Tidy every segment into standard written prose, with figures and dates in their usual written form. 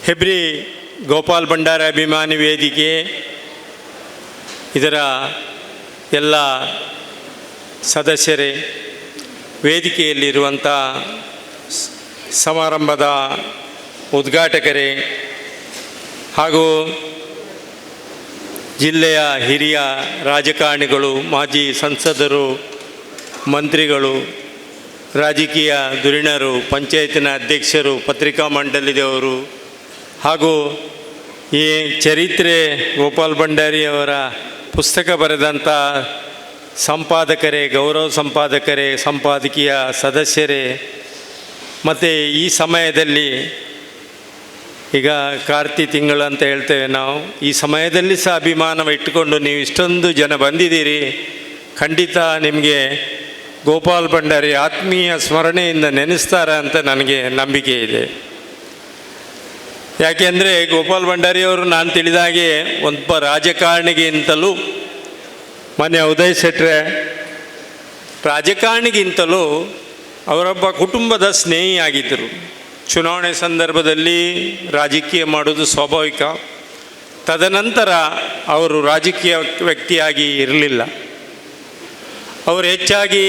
ಹೆಬ್ರಿ ಗೋಪಾಲ್ ಭಂಡಾರಿ ಅಭಿಮಾನಿ ವೇದಿಕೆ ಇದರ ಎಲ್ಲ ಸದಸ್ಯರೇ, ವೇದಿಕೆಯಲ್ಲಿರುವಂಥ ಸಮಾರಂಭದ ಉದ್ಘಾಟಕರೇ ಹಾಗೂ ಜಿಲ್ಲೆಯ ಹಿರಿಯ ರಾಜಕಾರಣಿಗಳು, ಮಾಜಿ ಸಂಸದರು, ಮಂತ್ರಿಗಳು, ರಾಜಕೀಯ ಧುರೀಣರು, ಪಂಚಾಯತಿನ ಅಧ್ಯಕ್ಷರು, ಪತ್ರಿಕಾ ಮಂಡಳಿದವರು ಹಾಗೂ ಈ ಚರಿತ್ರೆ ಗೋಪಾಲ್ ಭಂಡಾರಿಯವರ ಪುಸ್ತಕ ಬರೆದಂಥ ಸಂಪಾದಕರೇ, ಗೌರವ ಸಂಪಾದಕರೇ, ಸಂಪಾದಕೀಯ ಸದಸ್ಯರೇ, ಮತ್ತು ಈ ಸಮಯದಲ್ಲಿ ಈಗ ಕಾರ್ತಿ ತಿಂಗಳು ಅಂತ ಹೇಳ್ತೇವೆ ನಾವು, ಈ ಸಮಯದಲ್ಲಿ ಸಹ ಅಭಿಮಾನ ಇಟ್ಟುಕೊಂಡು ನೀವು ಇಷ್ಟೊಂದು ಜನ ಬಂದಿದ್ದೀರಿ. ಖಂಡಿತ ನಿಮಗೆ ಗೋಪಾಲ್ ಭಂಡಾರಿ ಆತ್ಮೀಯ ಸ್ಮರಣೆಯಿಂದ ನೆನೆಸ್ತಾರೆ ಅಂತ ನನಗೆ ನಂಬಿಕೆ ಇದೆ. ಯಾಕೆಂದರೆ ಗೋಪಾಲ್ ಭಂಡಾರಿಯವರು ನಾನು ತಿಳಿದಾಗೆ ಒಬ್ಬ ರಾಜಕಾರಣಿಗಿಂತಲೂ, ಮೊನ್ನೆ ಉದಯ್ ಶೆಟ್ರೆ, ರಾಜಕಾರಣಿಗಿಂತಲೂ ಅವರೊಬ್ಬ ಕುಟುಂಬದ ಸ್ನೇಹಿಯಾಗಿದ್ದರು. ಚುನಾವಣೆ ಸಂದರ್ಭದಲ್ಲಿ ರಾಜಕೀಯ ಮಾಡೋದು ಸ್ವಾಭಾವಿಕ. ತದನಂತರ ಅವರು ರಾಜಕೀಯ ವ್ಯಕ್ತಿಯಾಗಿ ಇರಲಿಲ್ಲ. ಅವರು ಹೆಚ್ಚಾಗಿ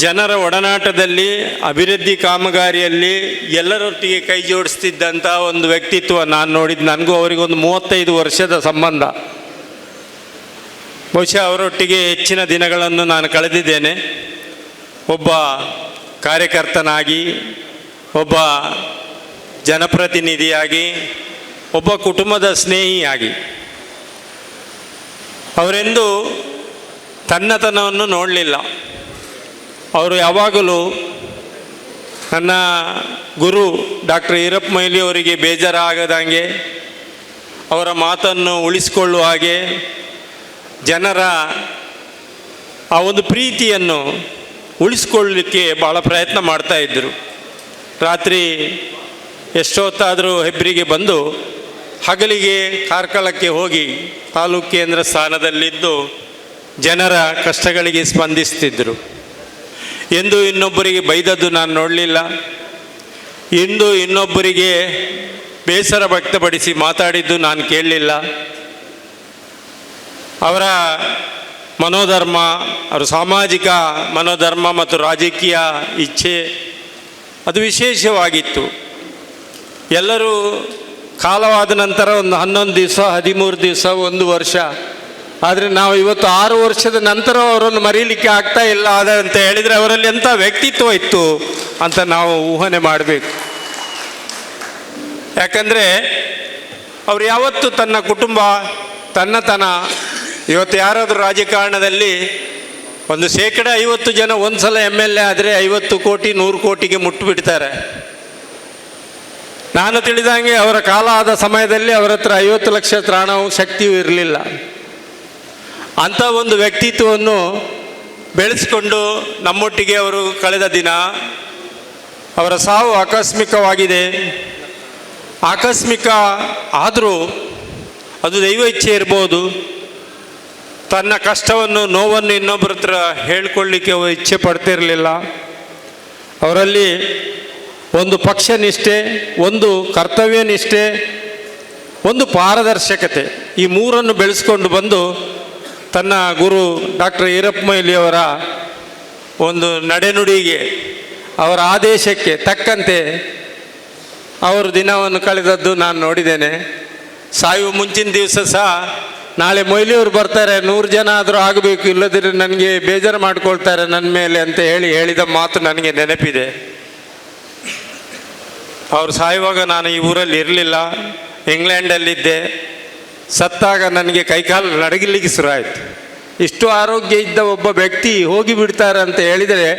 ಜನರ ಒಡನಾಟದಲ್ಲಿ, ಅಭಿವೃದ್ಧಿ ಕಾಮಗಾರಿಯಲ್ಲಿ ಎಲ್ಲರೊಟ್ಟಿಗೆ ಕೈ ಜೋಡಿಸ್ತಿದ್ದಂಥ ಒಂದು ವ್ಯಕ್ತಿತ್ವ ನಾನು ನೋಡಿದ್ದು. ನನಗೂ ಅವರಿಗೊಂದು 35 ವರ್ಷದ ಸಂಬಂಧ. ಬಹುಶಃ ಅವರೊಟ್ಟಿಗೆ ಹೆಚ್ಚಿನ ದಿನಗಳನ್ನು ನಾನು ಕಳೆದಿದ್ದೇನೆ. ಒಬ್ಬ ಕಾರ್ಯಕರ್ತನಾಗಿ, ಒಬ್ಬ ಜನಪ್ರತಿನಿಧಿಯಾಗಿ, ಒಬ್ಬ ಕುಟುಂಬದ ಸ್ನೇಹಿಯಾಗಿ. ಅವರೆಂದು ತನ್ನತನವನ್ನು ನೋಡಲಿಲ್ಲ. ಅವರು ಯಾವಾಗಲೂ ನನ್ನ ಗುರು ಡಾಕ್ಟರ್ ಈರಪ್ಪ ಮೊಯ್ಲಿ ಅವರಿಗೆ ಬೇಜಾರಾಗದಂಗೆ, ಅವರ ಮಾತನ್ನು ಉಳಿಸಿಕೊಳ್ಳುವ ಹಾಗೆ, ಜನರ ಆ ಒಂದು ಪ್ರೀತಿಯನ್ನು ಉಳಿಸ್ಕೊಳ್ಳಲಿಕ್ಕೆ ಭಾಳ ಪ್ರಯತ್ನ ಮಾಡ್ತಾಯಿದ್ದರು. ರಾತ್ರಿ ಎಷ್ಟೊತ್ತಾದರೂ ಹೆಬ್ರಿಗೆ ಬಂದು ಹಗಲಿಗೆ ಕಾರ್ಕಳಕ್ಕೆ ಹೋಗಿ ತಾಲೂಕು ಕೇಂದ್ರ ಸ್ಥಾನದಲ್ಲಿದ್ದು ಜನರ ಕಷ್ಟಗಳಿಗೆ ಸ್ಪಂದಿಸ್ತಿದ್ದರು. ಎಂದು ಇನ್ನೊಬ್ಬರಿಗೆ ಬೈದದ್ದು ನಾನು ನೋಡಲಿಲ್ಲ. ಎಂದು ಇನ್ನೊಬ್ಬರಿಗೆ ಬೇಸರ ವ್ಯಕ್ತಪಡಿಸಿ ಮಾತಾಡಿದ್ದು ನಾನು ಕೇಳಲಿಲ್ಲ. ಅವರ ಮನೋಧರ್ಮ, ಅವರ ಸಾಮಾಜಿಕ ಮನೋಧರ್ಮ ಮತ್ತು ರಾಜಕೀಯ ಇಚ್ಛೆ ಅದು ವಿಶೇಷವಾಗಿತ್ತು. ಎಲ್ಲರೂ ಕಾಲವಾದ ನಂತರ ಒಂದು 11 ದಿವಸ, 13 ದಿವಸ, 1 ವರ್ಷ, ಆದರೆ ನಾವು ಇವತ್ತು 6 ವರ್ಷದ ನಂತರ ಅವರನ್ನು ಮರೀಲಿಕ್ಕೆ ಆಗ್ತಾ ಇಲ್ಲ ಅಂತ ಹೇಳಿದರೆ ಅವರಲ್ಲಿ ಎಂಥ ವ್ಯಕ್ತಿತ್ವ ಇತ್ತು ಅಂತ ನಾವು ಊಹನೆ ಮಾಡಬೇಕು. ಯಾಕಂದರೆ ಅವರು ಯಾವತ್ತೂ ತನ್ನ ಕುಟುಂಬ, ತನ್ನತನ, ಇವತ್ತು ಯಾರಾದರೂ ರಾಜಕಾರಣದಲ್ಲಿ 50% ಜನ ಒಂದು ಸಲ MLA ಆದರೆ 50 ಕೋಟಿ 100 ಕೋಟಿಗೆ ಮುಟ್ಟುಬಿಡ್ತಾರೆ. ನಾನು ತಿಳಿದಂಗೆ ಅವರ ಕಾಲ ಆದ ಸಮಯದಲ್ಲಿ ಅವರ ಹತ್ರ 50 ಲಕ್ಷ ತ್ರಾಣವೂ ಶಕ್ತಿಯೂ ಇರಲಿಲ್ಲ. ಅಂಥ ಒಂದು ವ್ಯಕ್ತಿತ್ವವನ್ನು ಬೆಳೆಸಿಕೊಂಡು ನಮ್ಮೊಟ್ಟಿಗೆ ಅವರು ಕಳೆದ ದಿನ, ಅವರ ಸಾವು ಆಕಸ್ಮಿಕವಾಗಿದೆ. ಆಕಸ್ಮಿಕ ಆದರೂ ಅದು ದೈವ ಇಚ್ಛೆ ಇರ್ಬೋದು. ತನ್ನ ಕಷ್ಟವನ್ನು, ನೋವನ್ನು ಇನ್ನೊಬ್ಬರ ಹತ್ರ ಹೇಳ್ಕೊಳ್ಳಿಕ್ಕೆ ಇಚ್ಛೆ ಪಡ್ತಿರಲಿಲ್ಲ. ಅವರಲ್ಲಿ ಒಂದು ಪಕ್ಷ ನಿಷ್ಠೆ, ಒಂದು ಕರ್ತವ್ಯ ನಿಷ್ಠೆ, ಒಂದು ಪಾರದರ್ಶಕತೆ, ಈ ಮೂರನ್ನು ಬೆಳೆಸ್ಕೊಂಡು ಬಂದು ತನ್ನ ಗುರು ಡಾಕ್ಟರ್ ಈರಪ್ಪ ಮೊಯ್ಲಿಯವರ ಒಂದು ನಡೆನುಡಿಗೆ, ಅವರ ಆದೇಶಕ್ಕೆ ತಕ್ಕಂತೆ ಅವರು ದಿನವನ್ನು ಕಳೆದದ್ದು ನಾನು ನೋಡಿದ್ದೇನೆ. ಸಾಯುವ ಮುಂಚಿನ ದಿವಸ ಸಹ ನಾಳೆ ಮೊಯ್ಲಿಯವರು ಬರ್ತಾರೆ, 100 ಜನ ಆದರೂ ಆಗಬೇಕು, ಇಲ್ಲದಿದ್ದರೆ ನನಗೆ ಬೇಜಾರು ಮಾಡ್ಕೊಳ್ತಾರೆ ನನ್ನ ಮೇಲೆ ಅಂತ ಹೇಳಿದ ಮಾತು ನನಗೆ ನೆನಪಿದೆ. ಅವರು ಸಾಯುವಾಗ ನಾನು ಈ ಊರಲ್ಲಿ ಇರಲಿಲ್ಲ, ಇಂಗ್ಲೆಂಡಲ್ಲಿದ್ದೆ. ಸತ್ತಾಗ ನನಗೆ ಕೈಕಾಲು ನಡಗಲಿಕ್ಕೆ ಶುರುವಾಯಿತು. ಇಷ್ಟು ಆರೋಗ್ಯ ಇದ್ದ ಒಬ್ಬ ವ್ಯಕ್ತಿ ಹೋಗಿಬಿಡ್ತಾರೆ ಅಂತ ಹೇಳಿದರೆ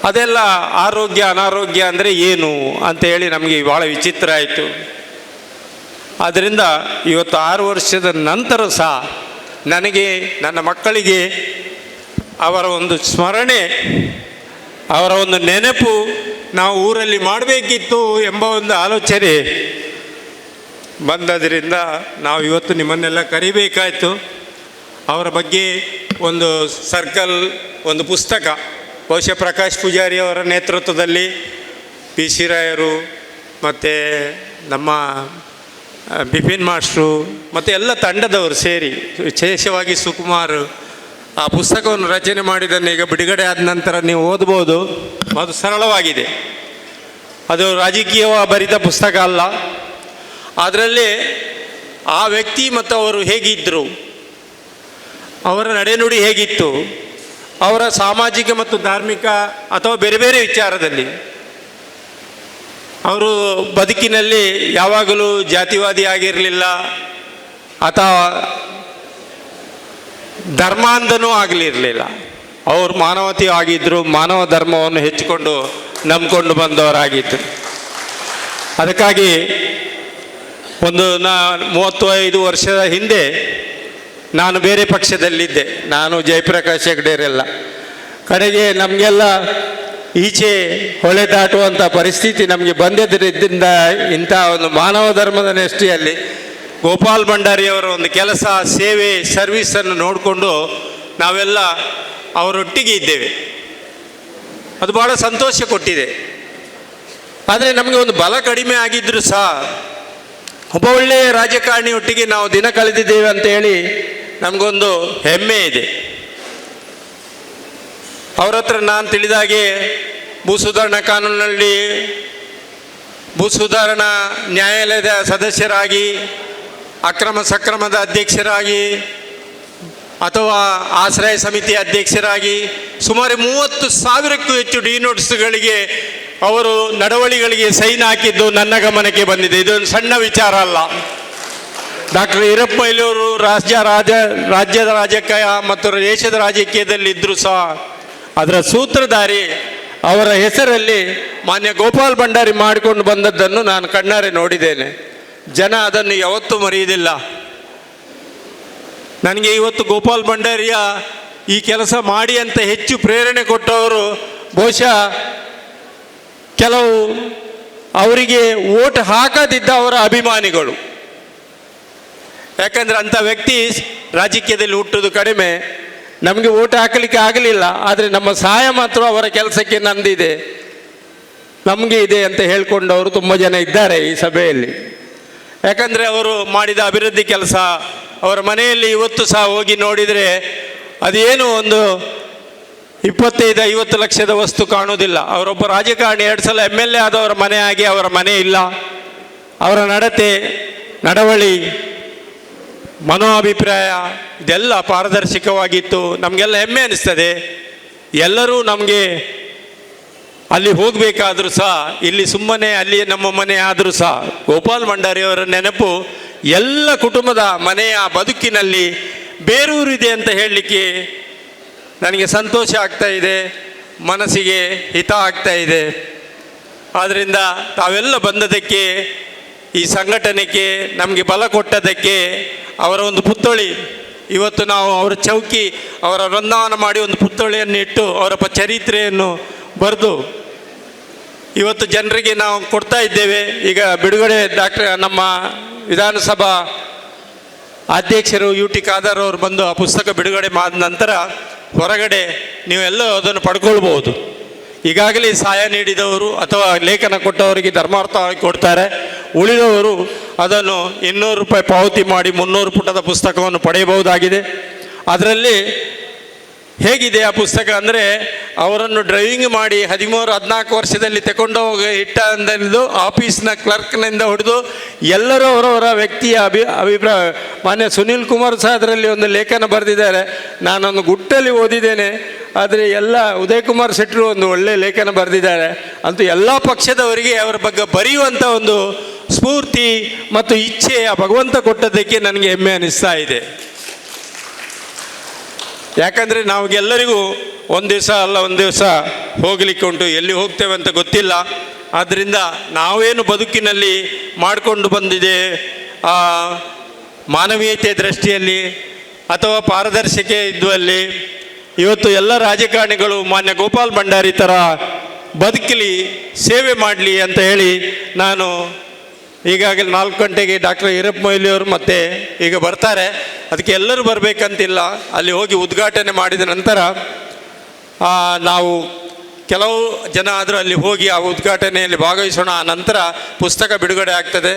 ಅದೆಲ್ಲ ಆರೋಗ್ಯ ಅನಾರೋಗ್ಯ ಅಂದರೆ ಏನು ಅಂತ ಹೇಳಿ ನಮಗೆ ಭಾಳ ವಿಚಿತ್ರ ಆಯಿತು. ಆದ್ದರಿಂದ ಇವತ್ತು 6 ವರ್ಷದ ನಂತರ ಸಹ ನನಗೆ, ನನ್ನ ಮಕ್ಕಳಿಗೆ ಅವರ ಒಂದು ಸ್ಮರಣೆ, ಅವರ ಒಂದು ನೆನಪು ನಾವು ಊರಲ್ಲಿ ಮಾಡಬೇಕಿತ್ತು ಎಂಬ ಒಂದು ಆಲೋಚನೆ ಬಂದದರಿಂದ ನಾವು ಇವತ್ತು ನಿಮ್ಮನ್ನೆಲ್ಲ ಕರಿಬೇಕಾಯಿತು. ಅವರ ಬಗ್ಗೆ ಒಂದು ಸರ್ಕಲ್, ಒಂದು ಪುಸ್ತಕ, ಬಹುಶಃ ಪ್ರಕಾಶ್ ಪೂಜಾರಿ ಅವರ ನೇತೃತ್ವದಲ್ಲಿ, ಪಿ ಸಿ ರಾಯರು, ಮತ್ತು ನಮ್ಮ ಬಿಪಿನ್ ಮಾಸ್ಟ್ರು ಮತ್ತು ಎಲ್ಲ ತಂಡದವರು ಸೇರಿ ವಿಶೇಷವಾಗಿ ಸುಕುಮಾರ್ ಆ ಪುಸ್ತಕವನ್ನು ರಚನೆ ಮಾಡಿದ್ದನ್ನು ಈಗ ಬಿಡುಗಡೆ ಆದ ನಂತರ ನೀವು ಓದ್ಬೋದು. ಅದು ಸರಳವಾಗಿದೆ, ಅದು ರಾಜಕೀಯ ಭರಿತ ಪುಸ್ತಕ ಅಲ್ಲ. ಅದರಲ್ಲಿ ಆ ವ್ಯಕ್ತಿ ಮತ್ತು ಅವರು ಹೇಗಿದ್ದರು, ಅವರ ನಡೆನುಡಿ ಹೇಗಿತ್ತು, ಅವರ ಸಾಮಾಜಿಕ ಮತ್ತು ಧಾರ್ಮಿಕ ಅಥವಾ ಬೇರೆ ಬೇರೆ ವಿಚಾರದಲ್ಲಿ ಅವರು ಬದುಕಿನಲ್ಲಿ ಯಾವಾಗಲೂ ಜಾತಿವಾದಿ ಆಗಿರಲಿಲ್ಲ ಅಥವಾ ಧರ್ಮಾಂಧನೂ ಆಗಲಿರಲಿಲ್ಲ. ಅವರು ಮಾನವತೆ ಆಗಿದ್ದರು, ಮಾನವ ಧರ್ಮವನ್ನು ಹೆಚ್ಚಿಕೊಂಡು ನಂಬಿಕೊಂಡು ಬಂದವರಾಗಿದ್ದರು. ಅದಕ್ಕಾಗಿ ಒಂದು 35 ವರ್ಷದ ಹಿಂದೆ ನಾನು ಬೇರೆ ಪಕ್ಷದಲ್ಲಿದ್ದೆ, ನಾನು ಜಯಪ್ರಕಾಶ್ ಹೆಗ್ಡೆರೆಲ್ಲ. ಕಡೆಗೆ ನಮಗೆಲ್ಲ ಈಚೆ ಹೊಳೆ ದಾಟುವಂಥ ಪರಿಸ್ಥಿತಿ ನಮಗೆ ಬಂದಿದ್ದರಿಂದ ಇಂಥ ಒಂದು ಮಾನವ ಧರ್ಮದ ನೆಷ್ಟಿಯಲ್ಲಿ ಗೋಪಾಲ್ ಭಂಡಾರಿಯವರ ಒಂದು ಕೆಲಸ, ಸೇವೆ, ಸರ್ವೀಸನ್ನು ನೋಡಿಕೊಂಡು ನಾವೆಲ್ಲ ಅವರೊಟ್ಟಿಗೆ ಇದ್ದೇವೆ. ಅದು ಭಾಳ ಸಂತೋಷ ಕೊಟ್ಟಿದೆ. ಆದರೆ ನಮಗೆ ಒಂದು ಬಲ ಕಡಿಮೆ ಆಗಿದ್ದರೂ ಸಹ ಒಬ್ಬ ಒಳ್ಳೆಯ ರಾಜಕಾರಣಿಯೊಟ್ಟಿಗೆ ನಾವು ದಿನ ಕಳೆದಿದ್ದೇವೆ ಅಂತೇಳಿ ನಮಗೊಂದು ಹೆಮ್ಮೆ ಇದೆ. ಅವರ ಹತ್ರ ನಾನು ತಿಳಿದಾಗೆ ಭೂಸುಧಾರಣಾ ಕಾನೂನಿನಲ್ಲಿ ಭೂಸುಧಾರಣಾ ನ್ಯಾಯಾಲಯದ ಸದಸ್ಯರಾಗಿ, ಅಕ್ರಮ ಸಕ್ರಮದ ಅಧ್ಯಕ್ಷರಾಗಿ ಅಥವಾ ಆಶ್ರಯ ಸಮಿತಿ ಅಧ್ಯಕ್ಷರಾಗಿ ಸುಮಾರು 30,000ಕ್ಕೂ ಹೆಚ್ಚು ಡಿ ನೋಟ್ಸ್ಗಳಿಗೆ ಅವರು ನಡವಳಿಗಳಿಗೆ ಸೈನ್ ಹಾಕಿದ್ದು ನನ್ನ ಗಮನಕ್ಕೆ ಬಂದಿದೆ. ಇದೊಂದು ಸಣ್ಣ ವಿಚಾರ ಅಲ್ಲ. ಡಾಕ್ಟರ್ ಈರಪ್ಪ ಮೊಯ್ಲಿಯವರು ರಾಜ್ಯದ ರಾಜಕೀಯ ಮತ್ತು ದೇಶದ ರಾಜಕೀಯದಲ್ಲಿದ್ದರೂ ಸಹ ಅದರ ಸೂತ್ರಧಾರಿ ಅವರ ಹೆಸರಲ್ಲಿ ಮಾನ್ಯ ಗೋಪಾಲ್ ಭಂಡಾರಿ ಮಾಡಿಕೊಂಡು ಬಂದದ್ದನ್ನು ನಾನು ಕಣ್ಣಾರೆ ನೋಡಿದ್ದೇನೆ. ಜನ ಅದನ್ನು ಯಾವತ್ತೂ ಮರೆಯುವುದಿಲ್ಲ. ನನಗೆ ಇವತ್ತು ಗೋಪಾಲ್ ಭಂಡಾರಿಯ ಈ ಕೆಲಸ ಮಾಡಿ ಅಂತ ಹೆಚ್ಚು ಪ್ರೇರಣೆ ಕೊಟ್ಟವರು ಬಹುಶಃ ಕೆಲವು ಅವರಿಗೆ ಓಟ್ ಹಾಕದಿದ್ದ ಅವರ ಅಭಿಮಾನಿಗಳು. ಯಾಕಂದರೆ ಅಂಥ ವ್ಯಕ್ತಿ ರಾಜಕೀಯದಲ್ಲಿ ಹುಟ್ಟುವುದು ಕಡಿಮೆ, ನಮಗೆ ಓಟ್ ಹಾಕಲಿಕ್ಕೆ ಆಗಲಿಲ್ಲ. ಆದರೆ ನಮ್ಮ ಸಹಾಯ ಮಾತ್ರ ಅವರ ಕೆಲಸಕ್ಕೆ ನಂದಿದೆ, ನಮಗೆ ಇದೆ ಅಂತ ಹೇಳಿಕೊಂಡವರು ತುಂಬ ಜನ ಇದ್ದಾರೆ ಈ ಸಭೆಯಲ್ಲಿ. ಯಾಕಂದರೆ ಅವರು ಮಾಡಿದ ಅಭಿವೃದ್ಧಿ ಕೆಲಸ, ಅವರ ಮನೆಯಲ್ಲಿ ಇವತ್ತು ಸಹ ಹೋಗಿ ನೋಡಿದರೆ ಅದೇನು ಒಂದು 25-50 ಲಕ್ಷದ ವಸ್ತು ಕಾಣುವುದಿಲ್ಲ. ಅವರೊಬ್ಬ ರಾಜಕಾರಣಿ 2 ಸಲ MLA ಆದವರ ಮನೆ ಆಗಿ ಅವರ ಮನೆ ಇಲ್ಲ. ಅವರ ನಡತೆ, ನಡವಳಿ, ಮನೋಅಭಿಪ್ರಾಯ ಇದೆಲ್ಲ ಪಾರದರ್ಶಕವಾಗಿತ್ತು. ನಮಗೆಲ್ಲ ಹೆಮ್ಮೆ ಅನಿಸ್ತದೆ. ಎಲ್ಲರೂ ನಮಗೆ ಅಲ್ಲಿ ಹೋಗಬೇಕಾದ್ರೂ ಸಹ, ಇಲ್ಲಿ ಸುಮ್ಮನೆ ಅಲ್ಲಿ ನಮ್ಮ ಮನೆ ಆದರೂ ಸಹ ಗೋಪಾಲ್ ಭಂಡಾರಿಯವರ ನೆನಪು ಎಲ್ಲ ಕುಟುಂಬದ ಮನೆಯ ಬದುಕಿನಲ್ಲಿ ಬೇರೂರಿದೆ ಅಂತ ಹೇಳಲಿಕ್ಕೆ ನನಗೆ ಸಂತೋಷ ಆಗ್ತಾ ಇದೆ, ಮನಸ್ಸಿಗೆ ಹಿತ ಆಗ್ತಾ ಇದೆ. ಆದ್ದರಿಂದ ತಾವೆಲ್ಲ ಬಂದದಕ್ಕೆ, ಈ ಸಂಘಟನೆಗೆ ನಮಗೆ ಬಲ ಕೊಟ್ಟದಕ್ಕೆ, ಅವರ ಒಂದು ಪುತ್ಥಳಿ ಇವತ್ತು ನಾವು ಅವರ ಚೌಕಿ, ಅವರ ವೃಂದಾವನ ಮಾಡಿ ಒಂದು ಪುತ್ಥಳಿಯನ್ನು ಇಟ್ಟು ಅವರ ಚರಿತ್ರೆಯನ್ನು ಬರೆದು ಇವತ್ತು ಜನರಿಗೆ ನಾವು ಕೊಡ್ತಾ ಇದ್ದೇವೆ. ಈಗ ಬಿಡುಗಡೆ ನಮ್ಮ ವಿಧಾನಸಭಾ ಅಧ್ಯಕ್ಷರು UT ಖಾದರ್ ಅವರು ಬಂದು ಆ ಪುಸ್ತಕ ಬಿಡುಗಡೆ ಮಾಡಿದ ನಂತರ ಹೊರಗಡೆ ನೀವೆಲ್ಲ ಅದನ್ನು ಪಡ್ಕೊಳ್ಬೋದು. ಈಗಾಗಲೇ ಸಹಾಯ ನೀಡಿದವರು ಅಥವಾ ಲೇಖನ ಕೊಟ್ಟವರಿಗೆ ಧರ್ಮಾರ್ಥವಾಗಿ ಕೊಡ್ತಾರೆ. ಉಳಿದವರು ಅದನ್ನು 200 ರೂಪಾಯಿ ಪಾವತಿ ಮಾಡಿ 300 ಪುಟದ ಪುಸ್ತಕವನ್ನು ಪಡೆಯಬಹುದಾಗಿದೆ. ಅದರಲ್ಲಿ ಹೇಗಿದೆ ಆ ಪುಸ್ತಕ ಅಂದರೆ, ಅವರನ್ನು ಡ್ರೈವಿಂಗ್ ಮಾಡಿ 13-14 ವರ್ಷದಲ್ಲಿ ತಗೊಂಡೋಗಿ ಇಟ್ಟಂದು ಆಫೀಸ್ನ ಕ್ಲರ್ಕ್ನಿಂದ ಹಿಡಿದು ಎಲ್ಲರೂ ಅವರವರ ವ್ಯಕ್ತಿಯ ಅಭಿಪ್ರಾಯ. ಮಾನ್ಯ ಸುನೀಲ್ ಕುಮಾರ್ ಸಹ ಅದರಲ್ಲಿ ಒಂದು ಲೇಖನ ಬರೆದಿದ್ದಾರೆ. ನಾನೊಂದು ಗುಟ್ಟಲ್ಲಿ ಓದಿದ್ದೇನೆ. ಆದರೆ ಎಲ್ಲ ಉದಯ್ ಕುಮಾರ್ ಶೆಟ್ಟರು ಒಂದು ಒಳ್ಳೆಯ ಲೇಖನ ಬರೆದಿದ್ದಾರೆ. ಅಂತೂ ಎಲ್ಲ ಪಕ್ಷದವರಿಗೆ ಅವರ ಬಗ್ಗೆ ಬರೆಯುವಂಥ ಒಂದು ಸ್ಫೂರ್ತಿ ಮತ್ತು ಇಚ್ಛೆ ಆ ಭಗವಂತ ಕೊಟ್ಟದ್ದಕ್ಕೆ ನನಗೆ ಹೆಮ್ಮೆ ಅನ್ನಿಸ್ತಾ ಇದೆ. ಯಾಕಂದರೆ ನಾವೆಲ್ಲರಿಗೂ ಒಂದು ದಿವಸ ಅಲ್ಲ ಒಂದು ದಿವಸ ಹೋಗಲಿಕ್ಕೆ ಉಂಟು, ಎಲ್ಲಿ ಹೋಗ್ತೇವೆ ಅಂತ ಗೊತ್ತಿಲ್ಲ. ಆದ್ದರಿಂದ ನಾವೇನು ಬದುಕಿನಲ್ಲಿ ಮಾಡಿಕೊಂಡು ಬಂದಿದೆ ಮಾನವೀಯತೆ ದೃಷ್ಟಿಯಲ್ಲಿ ಅಥವಾ ಪಾರದರ್ಶಕೆ ಇದ್ದಲ್ಲಿ ಇವತ್ತು ಎಲ್ಲ ರಾಜಕಾರಣಿಗಳು ಮಾನ್ಯ ಗೋಪಾಲ್ ಭಂಡಾರಿ ಥರ ಬದುಕಲಿ, ಸೇವೆ ಮಾಡಲಿ ಅಂತ ಹೇಳಿ ನಾನು ಈಗಾಗಲೇ 4 ಗಂಟೆಗೆ ಡಾಕ್ಟರ್ ಈರಪ್ಪ ಮೊಯ್ಲಿಯವರು ಮತ್ತೆ ಈಗ ಬರ್ತಾರೆ. ಅದಕ್ಕೆ ಎಲ್ಲರೂ ಬರಬೇಕಂತಿಲ್ಲ. ಅಲ್ಲಿ ಹೋಗಿ ಉದ್ಘಾಟನೆ ಮಾಡಿದ ನಂತರ ನಾವು ಕೆಲವು ಜನ ಆದರೂ ಅಲ್ಲಿ ಹೋಗಿ ಆ ಉದ್ಘಾಟನೆಯಲ್ಲಿ ಭಾಗವಹಿಸೋಣ. ಆ ನಂತರ ಪುಸ್ತಕ ಬಿಡುಗಡೆ ಆಗ್ತದೆ.